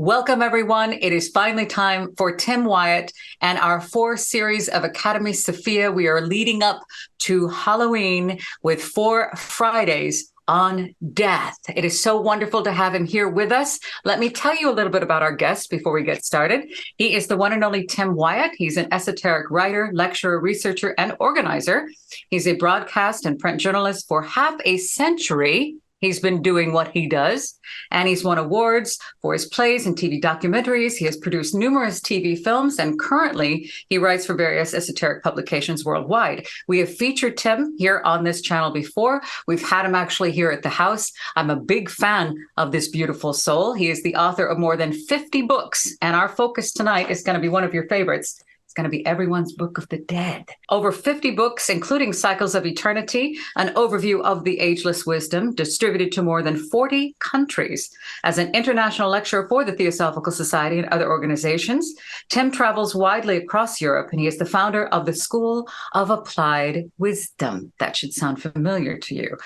Welcome, everyone. It is finally time for Tim Wyatt and our 4 series of Academy Sophia. We are leading up to Halloween with 4 Fridays on death. It is so wonderful to have him here with us. Let me tell you a little bit about our guest before we get started. He is the one and only Tim Wyatt. He's an esoteric writer, lecturer, researcher, and organizer. He's a broadcast and print journalist for half a century. He's been doing what he does, and he's won awards for his plays and TV documentaries. He has produced numerous TV films, and currently he writes for various esoteric publications worldwide. We have featured Tim here on this channel before. We've had him actually here at the house. I'm a big fan of this beautiful soul. He is the author of more than 50 books, and our focus tonight is going to be one of your favorites. It's going to be Everyone's Book of the Dead. Over 50 books, including Cycles of Eternity, an overview of the ageless wisdom, distributed to more than 40 countries. As an international lecturer for the Theosophical Society and other organizations, Tim travels widely across Europe, and he is the founder of the School of Applied Wisdom. That should sound familiar to you.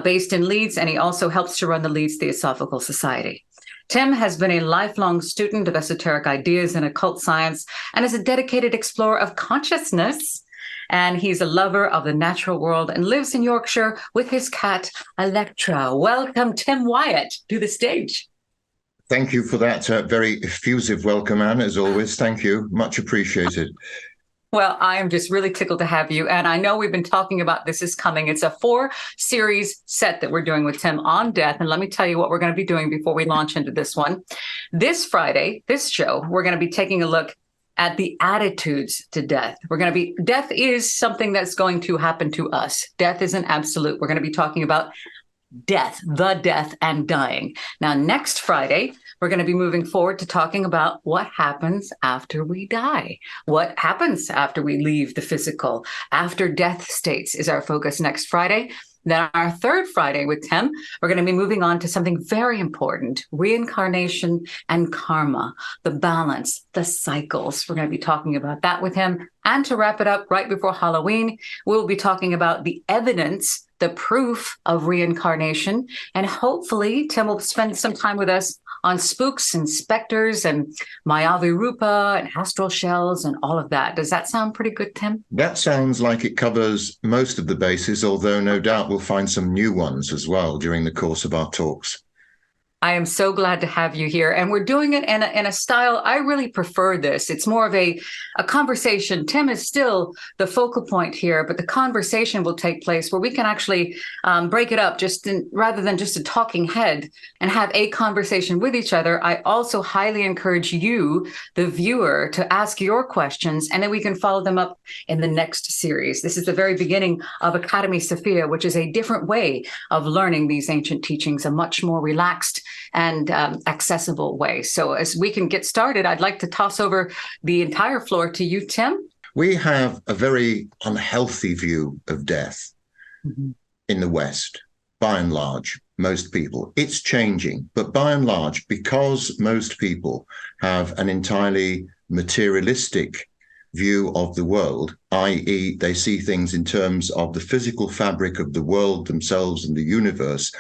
Based in Leeds, and he also helps to run the Leeds Theosophical Society. Tim has been a lifelong student of esoteric ideas and occult science and is a dedicated explorer of consciousness. And he's a lover of the natural world and lives in Yorkshire with his cat, Electra. Welcome, Tim Wyatt, to the stage. Thank you for that very effusive welcome, Anne, as always. Thank you. Much appreciated. Well, I am just really tickled to have you. And I know we've been talking about This Is Coming. It's a 4-series set that we're doing with Tim on death. And let me tell you what we're going to be doing before we launch into this one. This Friday, this show, we're going to be taking a look at the attitudes to death. Death is something that's going to happen to us. Death is an absolute. We're going to be talking about death, the death and dying. Now, next Friday, we're going to be moving forward to talking about what happens after we die. What happens after we leave the physical? After death states is our focus next Friday. Then our third Friday with Tim, we're going to be moving on to something very important, reincarnation and karma, the balance, the cycles. We're going to be talking about that with him. And to wrap it up right before Halloween, we'll be talking about the evidence, the proof of reincarnation. And hopefully Tim will spend some time with us on spooks and specters and Mayavirupa and astral shells and all of that. Does that sound pretty good, Tim? That sounds like it covers most of the bases, although no doubt we'll find some new ones as well during the course of our talks. I am so glad to have you here. And we're doing it in a style, I really prefer this. It's more of a conversation. Tim is still the focal point here, but the conversation will take place where we can actually break it up rather than just a talking head and have a conversation with each other. I also highly encourage you, the viewer, to ask your questions, and then we can follow them up in the next series. This is the very beginning of Academy Sophia, which is a different way of learning these ancient teachings, a much more relaxed and accessible way. So as we can get started, I'd like to toss over the entire floor to you, Tim. We have a very unhealthy view of death in the West, by and large, most people. It's changing, but by and large, because most people have an entirely materialistic view of the world, i.e., they see things in terms of the physical fabric of the world themselves and the universe.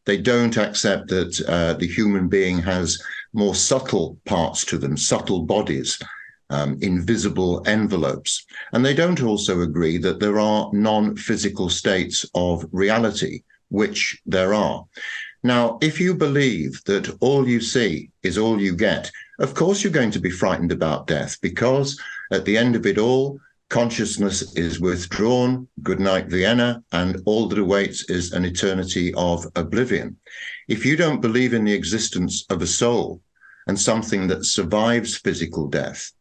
They don't accept that the human being has more subtle parts to them, subtle bodies, invisible envelopes. And they don't also agree that there are non-physical states of reality, which there are. Now, if you believe that all you see is all you get, of course you're going to be frightened about death, because at the end of it all, consciousness is withdrawn, good night Vienna, and all that awaits is an eternity of oblivion. If you don't believe in the existence of a soul and something that survives physical death,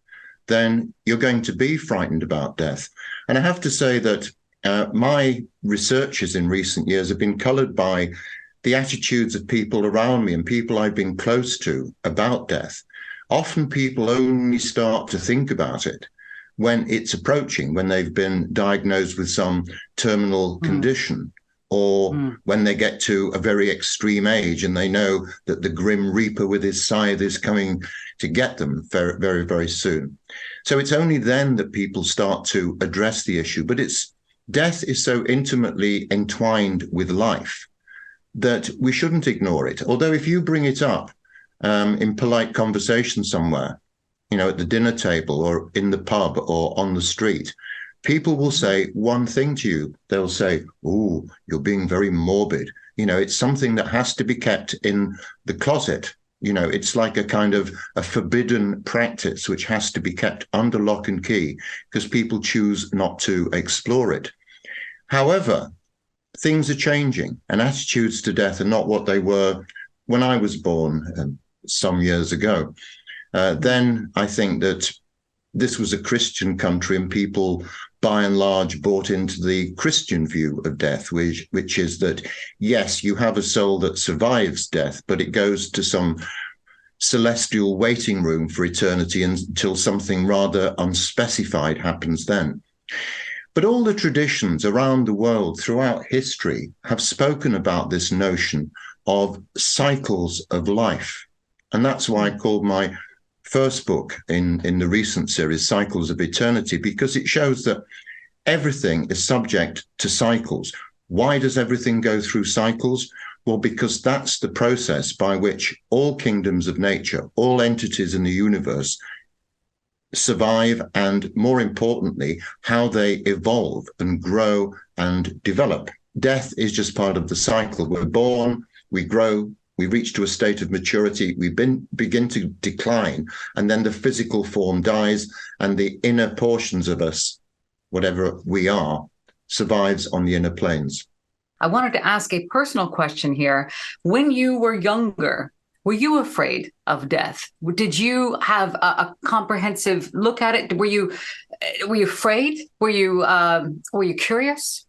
then you're going to be frightened about death. And I have to say that my researches in recent years have been colored by the attitudes of people around me and people I've been close to about death. Often people only start to think about it when it's approaching, when they've been diagnosed with some terminal condition, or when they get to a very extreme age and they know that the grim reaper with his scythe is coming to get them very, very, very soon. So it's only then that people start to address the issue. But death is so intimately entwined with life that we shouldn't ignore it. Although if you bring it up in polite conversation somewhere, at the dinner table or in the pub or on the street, people will say one thing to you. They'll say, "Oh, you're being very morbid." It's something that has to be kept in the closet. It's like a kind of a forbidden practice which has to be kept under lock and key because people choose not to explore it. However, things are changing, and attitudes to death are not what they were when I was born some years ago. Then I think that this was a Christian country, and people, by and large, bought into the Christian view of death, which is that, yes, you have a soul that survives death, but it goes to some celestial waiting room for eternity until something rather unspecified happens then. But all the traditions around the world throughout history have spoken about this notion of cycles of life. And that's why I called my first book in the recent series Cycles of Eternity, because it shows that everything is subject to cycles. Why does everything go through cycles? Well, because that's the process by which all kingdoms of nature, all entities in the universe survive, and more importantly, how they evolve and grow and develop. Death is just part of the cycle. We're born, we grow, we reach to a state of maturity, we begin to decline, and then the physical form dies, and the inner portions of us, whatever we are, survives on the inner planes. I wanted to ask a personal question here. When you were younger, were you afraid of death? Did you have a comprehensive look at it? Were you afraid? Were you curious?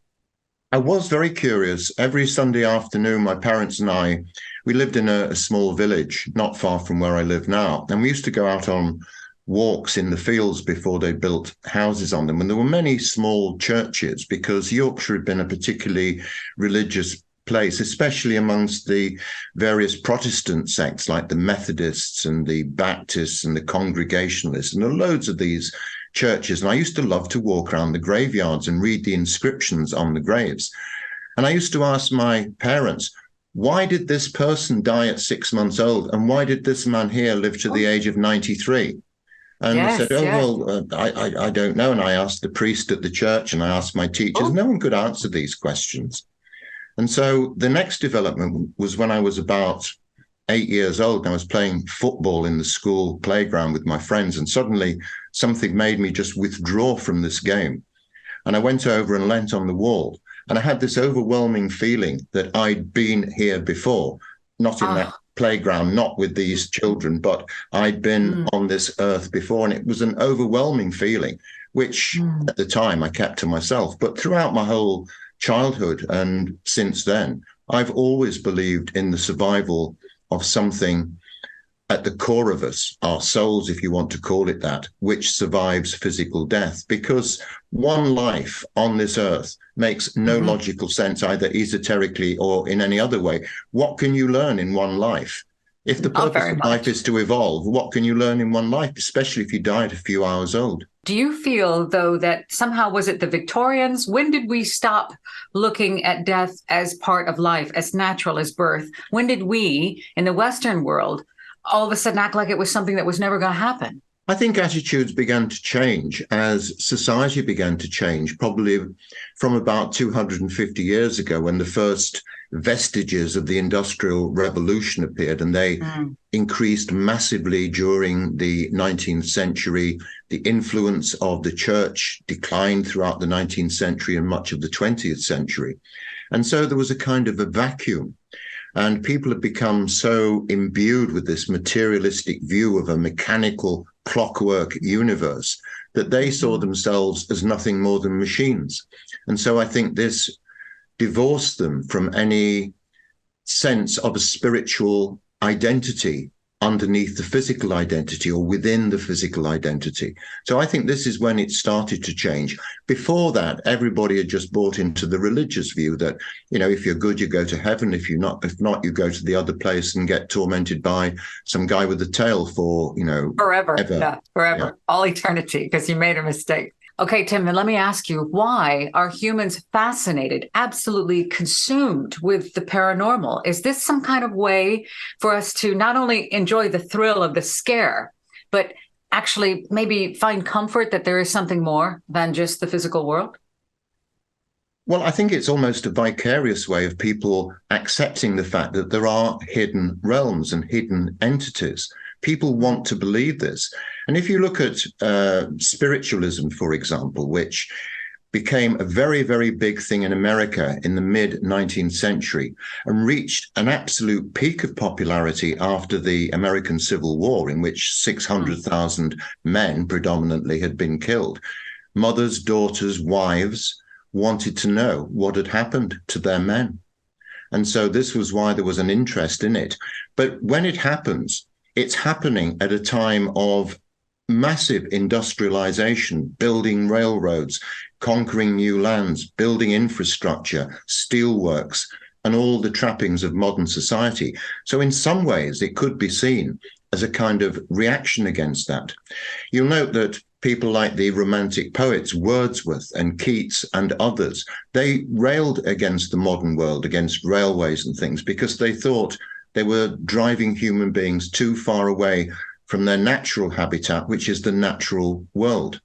I was very curious. Every Sunday afternoon, my parents and I, we lived in a small village not far from where I live now. And we used to go out on walks in the fields before they built houses on them. And there were many small churches because Yorkshire had been a particularly religious place, especially amongst the various Protestant sects like the Methodists and the Baptists and the Congregationalists. And there are loads of these churches. And I used to love to walk around the graveyards and read the inscriptions on the graves. And I used to ask my parents, why did this person die at 6 months old? And why did this man here live to the age of 93? And they said, I don't know. And I asked the priest at the church and I asked my teachers. No one could answer these questions. And so the next development was when I was about 8 years old and I was playing football in the school playground with my friends. And suddenly something made me just withdraw from this game. And I went over and leant on the wall. And I had this overwhelming feeling that I'd been here before, not in that playground, not with these children, but I'd been on this earth before. And it was an overwhelming feeling, which at the time I kept to myself. But throughout my whole childhood and since then, I've always believed in the survival of something at the core of us, our souls, if you want to call it that, which survives physical death. Because one life on this earth makes no logical sense, either esoterically or in any other way. What can you learn in one life? If the purpose of life is to evolve, what can you learn in one life, especially if you died a few hours old? Do you feel, though, that somehow, was it the Victorians? When did we stop looking at death as part of life, as natural as birth? When did we, in the Western world, all of a sudden act like it was something that was never going to happen? I think attitudes began to change as society began to change, probably from about 250 years ago when the first vestiges of the Industrial Revolution appeared, and they increased massively during the 19th century. The influence of the church declined throughout the 19th century and much of the 20th century. And so there was a kind of a vacuum. And people have become so imbued with this materialistic view of a mechanical clockwork universe that they saw themselves as nothing more than machines. And so I think this divorced them from any sense of a spiritual identity underneath the physical identity or within the physical identity. So I think this is when it started to change. Before that, everybody had just bought into the religious view that, if you're good, you go to heaven. If not, you go to the other place and get tormented by some guy with a tail for, forever. ever. Yeah, forever. Yeah. All eternity, because you made a mistake. Okay, Tim, then let me ask you, why are humans fascinated, absolutely consumed with the paranormal? Is this some kind of way for us to not only enjoy the thrill of the scare, but actually maybe find comfort that there is something more than just the physical world? Well, I think it's almost a vicarious way of people accepting the fact that there are hidden realms and hidden entities. People want to believe this. And if you look at spiritualism, for example, which became a very, very big thing in America in the mid 19th century and reached an absolute peak of popularity after the American Civil War, in which 600,000 men predominantly had been killed. Mothers, daughters, wives wanted to know what had happened to their men. And so this was why there was an interest in it. But when it happens, it's happening at a time of massive industrialization, building railroads, conquering new lands, building infrastructure, steelworks, and all the trappings of modern society. So in some ways, it could be seen as a kind of reaction against that. You'll note that people like the Romantic poets, Wordsworth and Keats and others, they railed against the modern world, against railways and things, because they thought they were driving human beings too far away from their natural habitat, which is the natural world.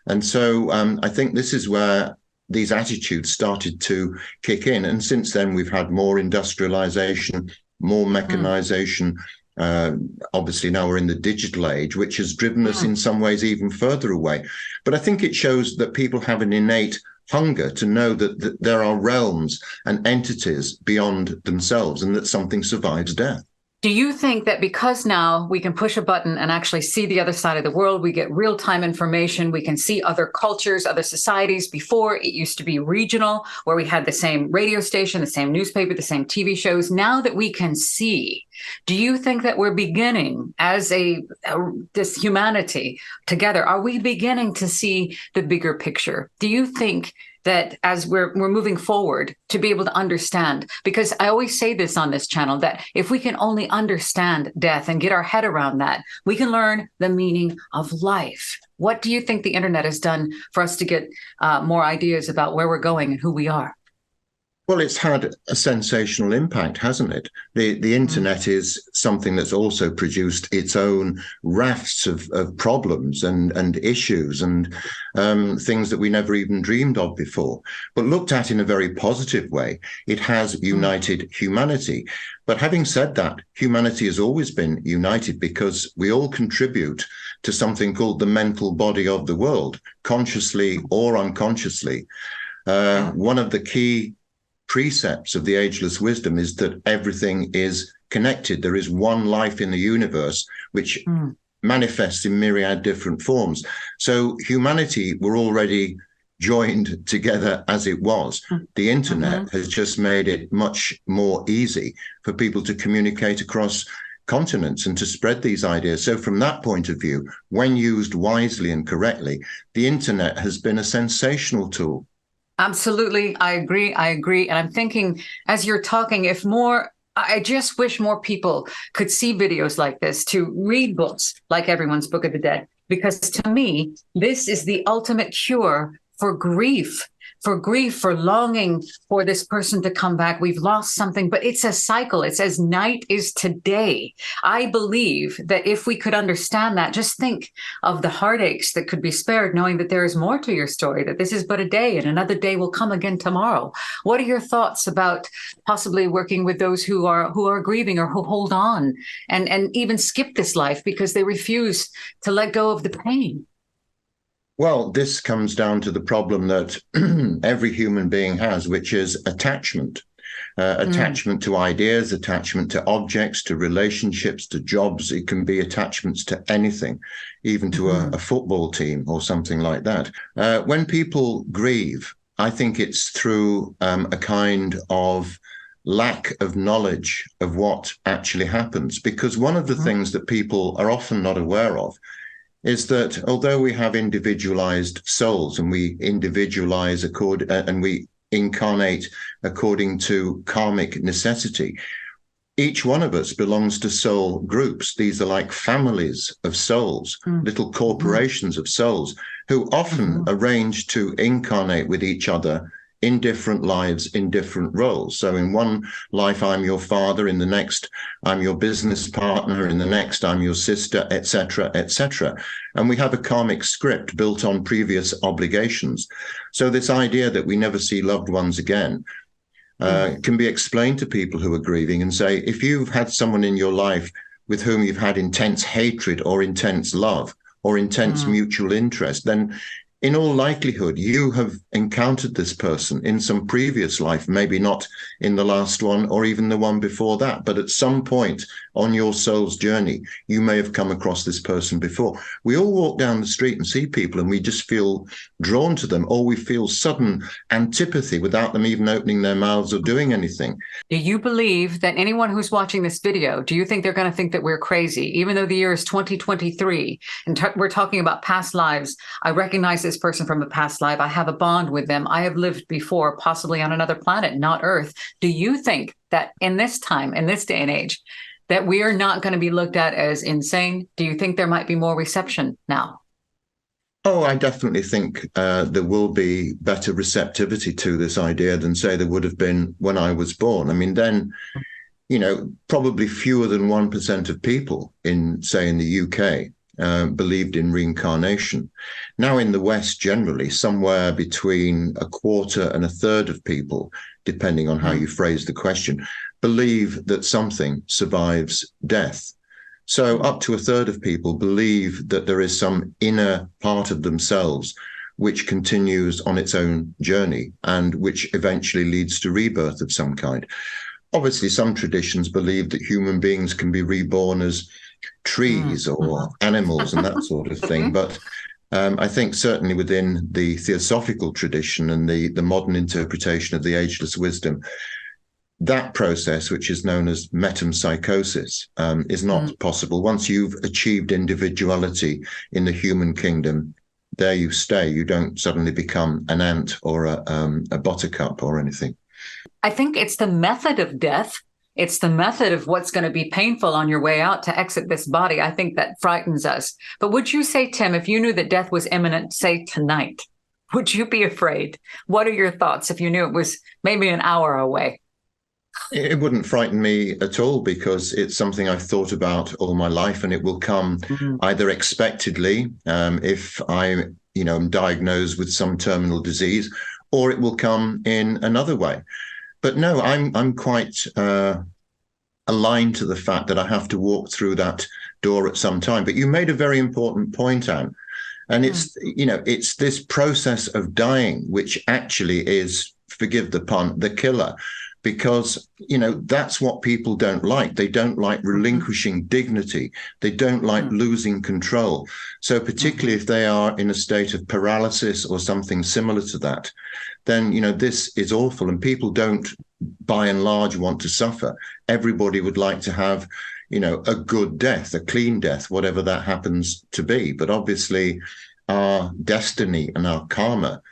And so I think this is where these attitudes started to kick in. And since then, we've had more industrialization, more mechanization. Obviously, now we're in the digital age, which has driven us in some ways even further away. But I think it shows that people have an innate hunger to know that there are realms and entities beyond themselves and that something survives death. Do you think that because now we can push a button and actually see the other side of the world, we get real-time information, we can see other cultures, other societies? Before, it used to be regional, where we had the same radio station, the same newspaper, the same TV shows. Now that we can see, do you think that we're beginning as this humanity together, are we beginning to see the bigger picture? Do you think that as we're moving forward to be able to understand, because I always say this on this channel, that if we can only understand death and get our head around that, we can learn the meaning of life. What do you think the internet has done for us to get more ideas about where we're going and who we are? Well, it's had a sensational impact, hasn't it? The internet is something that's also produced its own rafts of problems and issues and things that we never even dreamed of before. But looked at in a very positive way, it has united humanity. But having said that, humanity has always been united because we all contribute to something called the mental body of the world, consciously or unconsciously. One of the key precepts of the ageless wisdom is that everything is connected. There is one life in the universe which manifests in myriad different forms. So humanity were already joined together as it was. The internet has just made it much more easy for people to communicate across continents and to spread these ideas. So from that point of view, when used wisely and correctly, the internet has been a sensational tool. Absolutely. I agree. And I'm thinking, as you're talking, I just wish more people could see videos like this, to read books like Everyone's Book of the Dead, because to me, this is the ultimate cure for grief, for longing for this person to come back. We've lost something, but it's a cycle. It's as night is today. I believe that if we could understand that, just think of the heartaches that could be spared, knowing that there is more to your story, that this is but a day and another day will come again tomorrow. What are your thoughts about possibly working with those who are grieving or who hold on and even skip this life because they refuse to let go of the pain? Well, this comes down to the problem that every human being has, which is attachment. Attachment to ideas, attachment to objects, to relationships, to jobs. It can be attachments to anything, even to a football team or something like that. When people grieve, I think it's through a kind of lack of knowledge of what actually happens. Because one of the things that people are often not aware of is that although we have individualized souls and we individualize and we incarnate according to karmic necessity, each one of us belongs to soul groups. These are like families of souls, little corporations of souls, who often arrange to incarnate with each other in different lives, in different roles. So in one life, I'm your father. In the next, I'm your business partner. In the next, I'm your sister, etc., etc. And we have a karmic script built on previous obligations. So this idea that we never see loved ones again can be explained to people who are grieving and say, if you've had someone in your life with whom you've had intense hatred or intense love or intense mutual interest, then in all likelihood, you have encountered this person in some previous life, maybe not in the last one or even the one before that, but at some point on your soul's journey, you may have come across this person before. We all walk down the street and see people and we just feel drawn to them, or we feel sudden antipathy without them even opening their mouths or doing anything. Do you believe that anyone who's watching this video, do you think they're going to think that we're crazy? Even though the year is 2023 and we're talking about past lives, I recognize this person from a past life. I have a bond with them. I have lived before, possibly on another planet, not Earth. Do you think that in this time, in this day and age, that we are not going to be looked at as insane? Do you think there might be more reception now? Oh, I definitely think there will be better receptivity to this idea than, say, there would have been when I was born. I mean, then, probably fewer than 1% of people in, say, in the UK believed in reincarnation. Now in the West, generally, somewhere between a quarter and a third of people, depending on how you phrase the question, believe that something survives death. So up to a third of people believe that there is some inner part of themselves which continues on its own journey and which eventually leads to rebirth of some kind. Obviously, some traditions believe that human beings can be reborn as trees or animals and that sort of thing. But I think certainly within the Theosophical tradition and the modern interpretation of the ageless wisdom, that process, which is known as metempsychosis, is not possible. Once you've achieved individuality in the human kingdom, there you stay. You don't suddenly become an ant or a buttercup or anything. I think it's the method of death. It's the method of what's going to be painful on your way out to exit this body. I think that frightens us. But would you say, Tim, if you knew that death was imminent, say tonight, would you be afraid? What are your thoughts if you knew it was maybe an hour away? It wouldn't frighten me at all because it's something I've thought about all my life, and it will come either expectedly if I, am diagnosed with some terminal disease, or it will come in another way. But no, I'm quite aligned to the fact that I have to walk through that door at some time. But you made a very important point, Anne, and it's this process of dying which actually is, forgive the pun, the killer. Because, that's what people don't like. They don't like relinquishing dignity. They don't like losing control. So particularly if they are in a state of paralysis or something similar to that, then, this is awful. And people don't, by and large, want to suffer. Everybody would like to have, a good death, a clean death, whatever that happens to be. But obviously, our destiny and our karma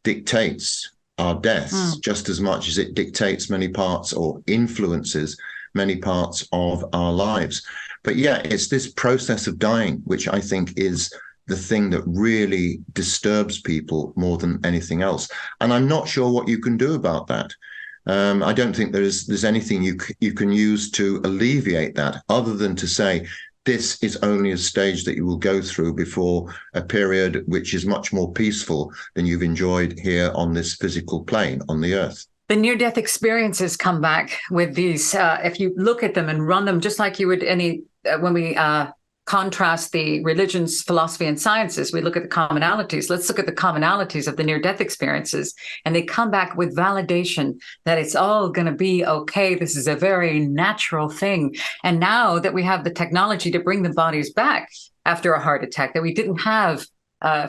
dictates our deaths just as much as it dictates many parts or influences many parts of our lives. But yeah, it's this process of dying, which I think is the thing that really disturbs people more than anything else. And I'm not sure what you can do about that. I don't think there's anything you can use to alleviate that other than to say, this is only a stage that you will go through before a period which is much more peaceful than you've enjoyed here on this physical plane on the earth. The near-death experiences come back with these, if you look at them and run them just like you would when we contrast the religions, philosophy, and sciences, we look at the commonalities. Let's look at the commonalities of the near-death experiences. And they come back with validation that it's all going to be okay. This is a very natural thing. And now that we have the technology to bring the bodies back after a heart attack that we didn't have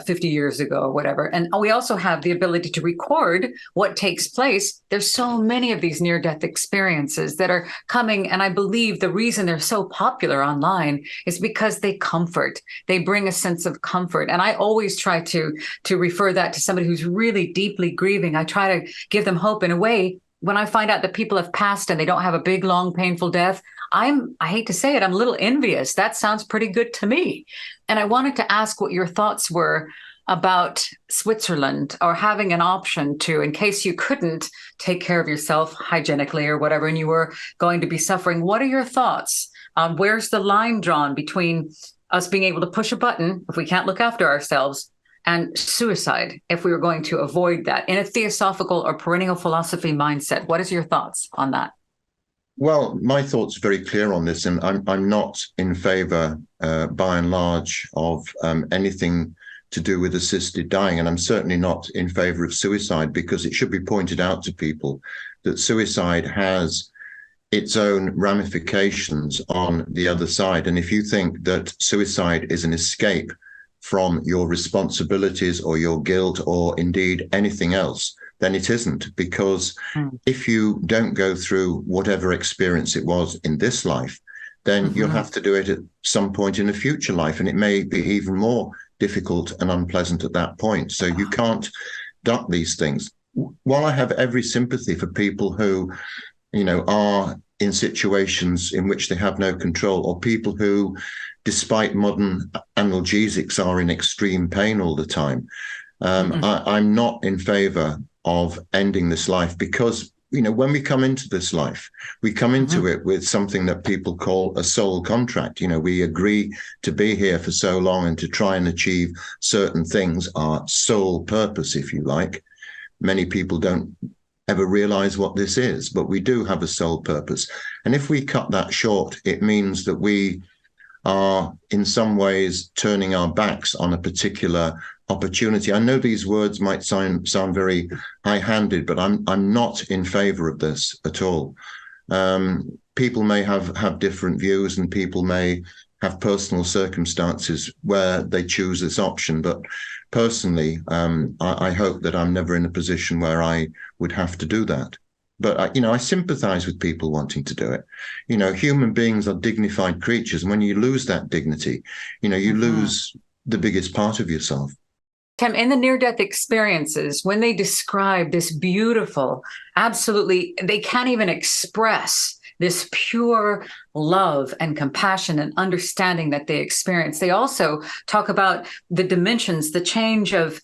50 years ago or whatever. And we also have the ability to record what takes place. There's so many of these near-death experiences that are coming. And I believe the reason they're so popular online is because they comfort. They bring a sense of comfort. And I always try to refer that to somebody who's really deeply grieving. I try to give them hope in a way. when I find out that people have passed and they don't have a big, long, painful death, I hate to say it, I'm a little envious. That sounds pretty good to me. And I wanted to ask what your thoughts were about Switzerland, or having an option to, in case you couldn't take care of yourself hygienically or whatever, and you were going to be suffering. What are your thoughts? Where's the line drawn between us being able to push a button if we can't look after ourselves, and suicide if we were going to avoid that, in a theosophical or perennial philosophy mindset? What is your thoughts on that? Well, my thoughts are very clear on this, and I'm not in favor, by and large, of anything to do with assisted dying. And I'm certainly not in favor of suicide, because it should be pointed out to people that suicide has its own ramifications on the other side. And if you think that suicide is an escape from your responsibilities or your guilt or indeed anything else, then it isn't. Because if you don't go through whatever experience it was in this life, then you'll have to do it at some point in a future life. And it may be even more difficult and unpleasant at that point. So you can't duck these things. While I have every sympathy for people who, are in situations in which they have no control, or people who, despite modern analgesics, are in extreme pain all the time, I'm not in favor of ending this life, because when we come into this life, we come into it with something that people call a soul contract. We agree to be here for so long and to try and achieve certain things, our soul purpose, if you like. Many people don't ever realize what this is, but we do have a soul purpose. And if we cut that short, it means that we are in some ways turning our backs on a particular opportunity. I know these words might sound very high-handed, but I'm not in favor of this at all. People may have different views, and people may have personal circumstances where they choose this option. But personally, I hope that I'm never in a position where I would have to do that. But I sympathize with people wanting to do it. Human beings are dignified creatures, and when you lose that dignity, you lose the biggest part of yourself. Tim, in the near-death experiences, when they describe this beautiful, absolutely, they can't even express this pure love and compassion and understanding that they experience. They also talk about the dimensions, the change of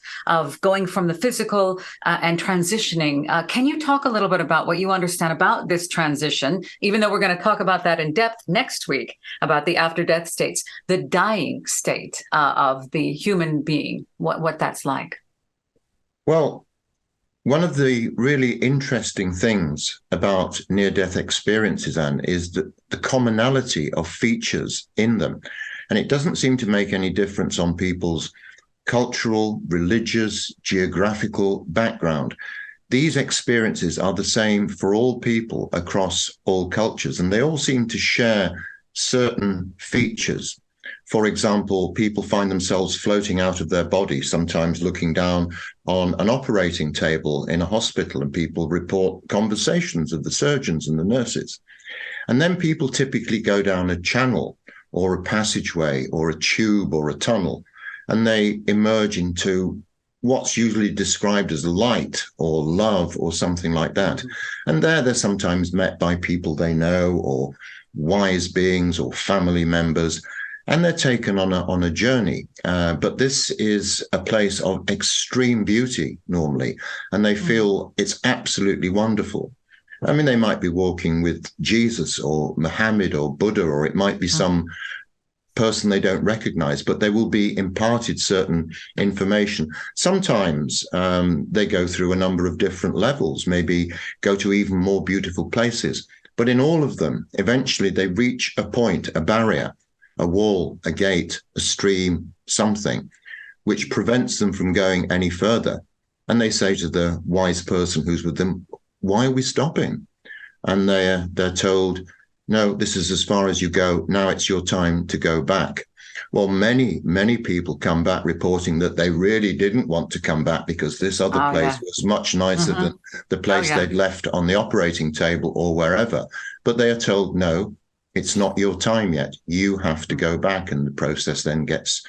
going from the physical and transitioning. Can you talk a little bit about what you understand about this transition, even though we're going to talk about that in depth next week, about the after-death states, the dying state of the human being, what that's like? Well, one of the really interesting things about near-death experiences, Anne, is the commonality of features in them. And it doesn't seem to make any difference on people's cultural, religious, geographical background. These experiences are the same for all people across all cultures, and they all seem to share certain features. For example, people find themselves floating out of their body, sometimes looking down on an operating table in a hospital, and people report conversations of the surgeons and the nurses. And then people typically go down a channel or a passageway or a tube or a tunnel, and they emerge into what's usually described as light or love or something like that. And they're sometimes met by people they know, or wise beings or family members, and they're taken on a journey. But this is a place of extreme beauty normally, and they feel it's absolutely wonderful. I mean, they might be walking with Jesus or Muhammad or Buddha, or it might be some person they don't recognize, but they will be imparted certain information. Sometimes they go through a number of different levels, maybe go to even more beautiful places. But in all of them, eventually they reach a point, a barrier, a wall, a gate, a stream, something, which prevents them from going any further. And they say to the wise person who's with them, "Why are we stopping?" And they're told, "No, this is as far as you go. Now it's your time to go back." Well, many people come back reporting that they really didn't want to come back, because this other place was much nicer than the place they'd left on the operating table or wherever. But they are told, "No, it's not your time yet. You have to go back." And the process then gets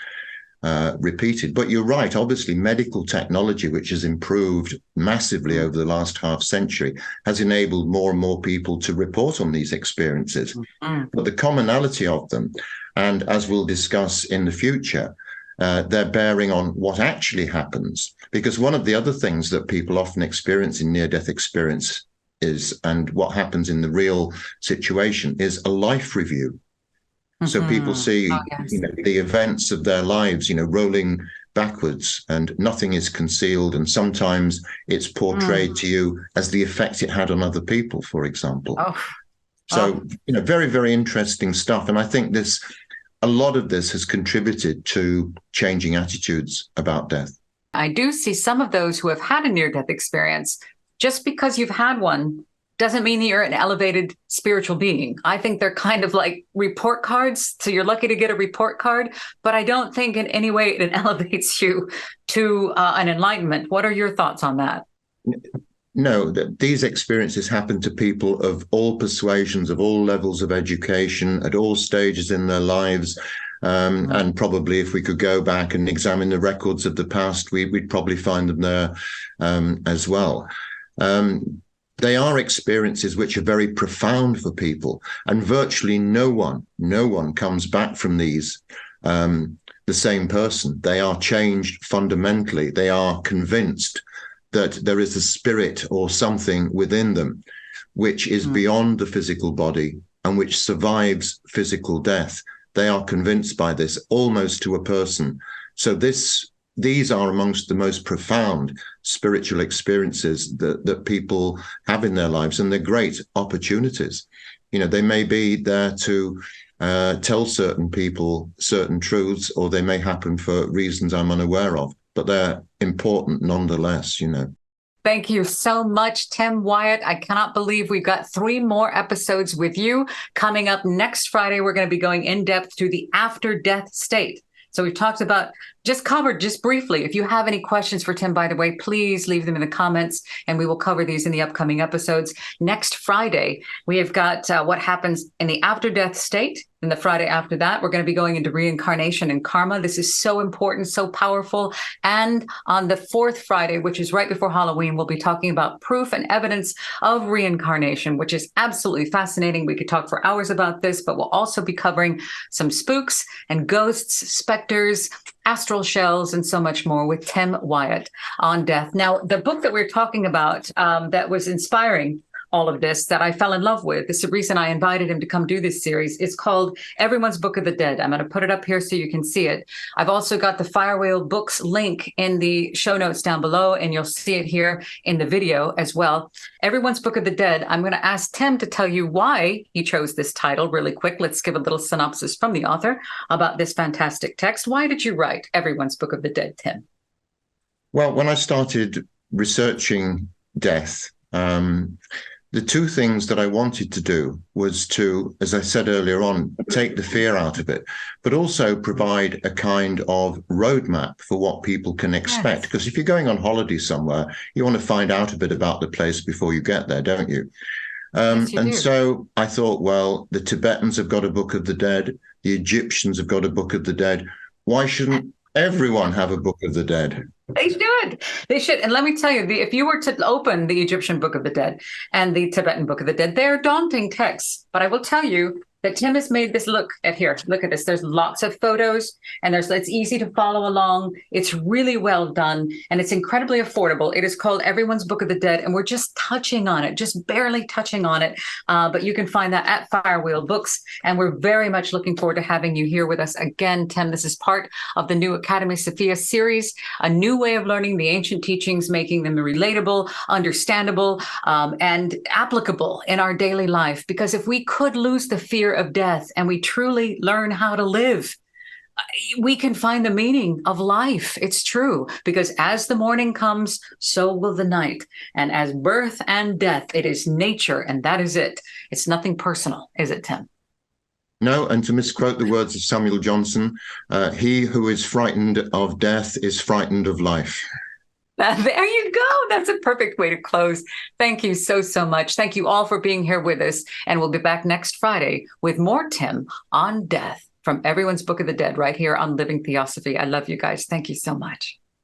repeated. But you're right, obviously, medical technology, which has improved massively over the last half century, has enabled more and more people to report on these experiences. But the commonality of them, and as we'll discuss in the future, they're bearing on what actually happens. Because one of the other things that people often experience in near-death experience is, and what happens in the real situation, is a life review. So people see, the events of their lives, rolling backwards, and nothing is concealed. And sometimes it's portrayed to you as the effect it had on other people, for example. So, very, very interesting stuff. And I think a lot of this has contributed to changing attitudes about death. I do see some of those who have had a near-death experience. Just because you've had one doesn't mean that you're an elevated spiritual being. I think they're kind of like report cards. So you're lucky to get a report card, but I don't think in any way it elevates you to an enlightenment. What are your thoughts on that? No, these experiences happen to people of all persuasions, of all levels of education, at all stages in their lives. And probably if we could go back and examine the records of the past, we'd probably find them there as well. They are experiences which are very profound for people, and virtually no one comes back from these the same person. They are changed fundamentally. They are convinced that there is a spirit or something within them which is beyond the physical body and which survives physical death. They are convinced by this almost to a person. So these are amongst the most profound spiritual experiences that people have in their lives, and they're great opportunities. They may be there to tell certain people certain truths, or they may happen for reasons I'm unaware of, but they're important nonetheless, Thank you so much, Tim Wyatt. I cannot believe we've got 3 more episodes with you. Coming up next Friday, we're going to be going in depth to the after-death state. So we've talked about, covered briefly. If you have any questions for Tim, by the way, please leave them in the comments, and we will cover these in the upcoming episodes. Next Friday, we have got what happens in the after-death state. And the Friday after that, we're going to be going into reincarnation and karma. This is so important, so powerful. And on the 4th Friday, which is right before Halloween, we'll be talking about proof and evidence of reincarnation, which is absolutely fascinating. We could talk for hours about this, but we'll also be covering some spooks and ghosts, specters, astral shells, and so much more with Tim Wyatt on death. Now, the book that we're talking about that was inspiring all of this, that I fell in love with, this is the reason I invited him to come do this series, is called Everyone's Book of the Dead. I'm going to put it up here so you can see it. I've also got the Firewheel Books link in the show notes down below, and you'll see it here in the video as well. Everyone's Book of the Dead. I'm going to ask Tim to tell you why he chose this title really quick. Let's give a little synopsis from the author about this fantastic text. Why did you write Everyone's Book of the Dead, Tim? Well, when I started researching death, the 2 things that I wanted to do was to, as I said earlier on, take the fear out of it, but also provide a kind of roadmap for what people can expect. Because if you're going on holiday somewhere, you want to find out a bit about the place before you get there, don't you? So I thought, well, the Tibetans have got a Book of the Dead. The Egyptians have got a Book of the Dead. Why shouldn't everyone have a Book of the Dead? They should. They should. And let me tell you, if you were to open the Egyptian Book of the Dead and the Tibetan Book of the Dead, they're daunting texts. But I will tell you that Tim has made this. Look at this. There's lots of photos, and it's easy to follow along. It's really well done, and it's incredibly affordable. It is called Everyone's Book of the Dead, and we're just touching on it, just barely touching on it. But you can find that at Firewheel Books, and we're very much looking forward to having you here with us again, Tim. This is part of the new Academy Sophia series, a new way of learning the ancient teachings, making them relatable, understandable, and applicable in our daily life. Because if we could lose the fear of death and we truly learn how to live, we can find the meaning of life. It's true, because as the morning comes, so will the night. And as birth and death, it is nature, and that is it. It's nothing personal, is it, Tim? No, and to misquote the words of Samuel Johnson, he who is frightened of death is frightened of life. There you go. That's a perfect way to close. Thank you so, so much. Thank you all for being here with us. And we'll be back next Friday with more Tim on death. from Everyone's Book of the Dead right here on Living Theosophy. I love you guys. Thank you so much.